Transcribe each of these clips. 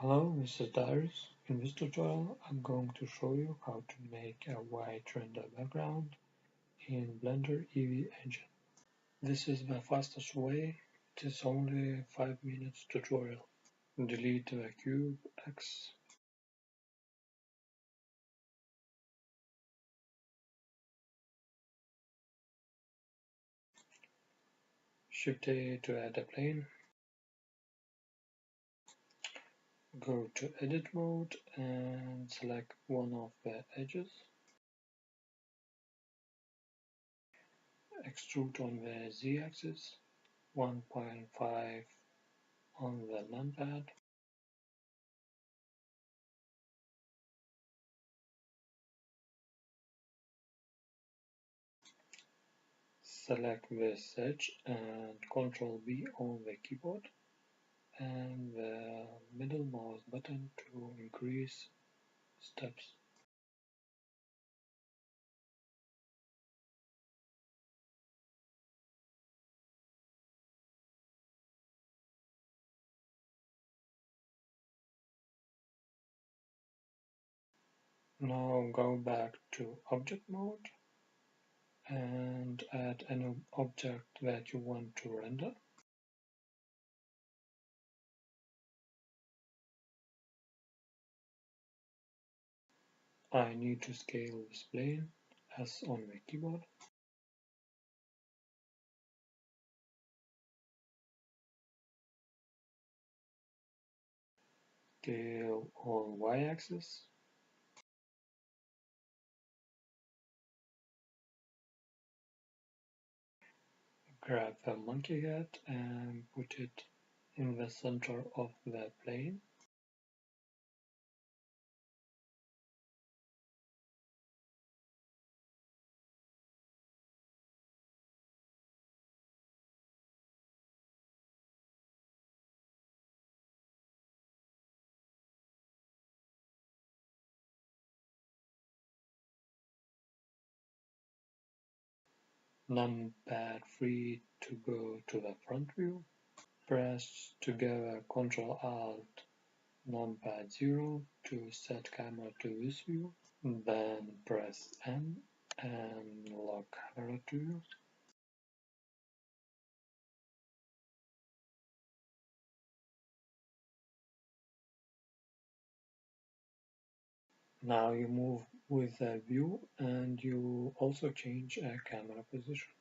Hello, this is Darius. In this tutorial, I'm going to show you how to make a white render background in Blender EEVEE engine. This is the fastest way. It is only a 5 minutes tutorial. Delete the cube X. Shift A to add a plane. Go to edit mode and select one of the edges. Extrude on the Z-axis, 1.5 on the numpad. Select this edge and Ctrl V on the keyboard and the middle mouse button to increase steps. Now go back to object mode and add an object that you want to render. I need to scale this plane as on the keyboard. Scale on y-axis. Grab the monkey head and put it in the center of the plane. Numpad 3 to go to the front view. Press together Ctrl Alt Numpad 0 to set camera to this view. Then press N and lock camera to view. Now you move with the view and you also change a camera position.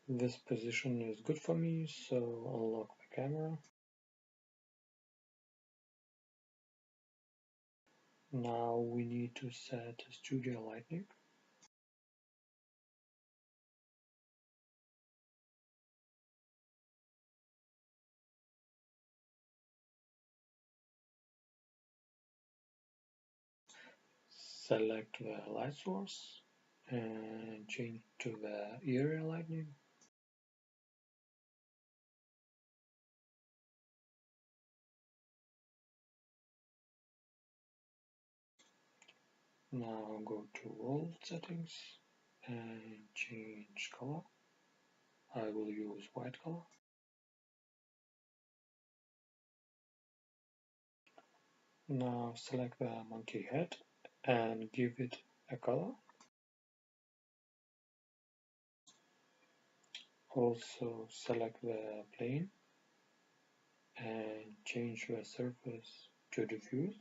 This position is good for me, so unlock the camera. Now we need to set studio lighting. Select the light source and change to the area lighting. Now go to world settings and change color. I will use white color. Now select the monkey head and give it a color. Also select the plane and change the surface to diffuse.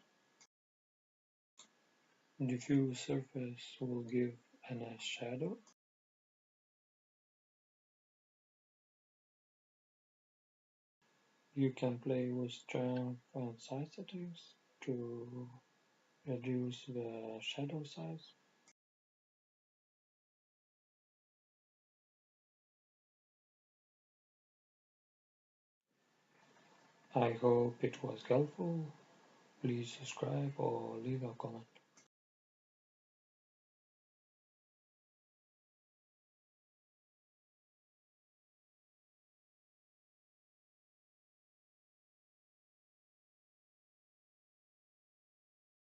Diffuse surface will give a nice shadow. You can play with strength and size settings to reduce the shadow size. I hope it was helpful. Please subscribe or leave a comment.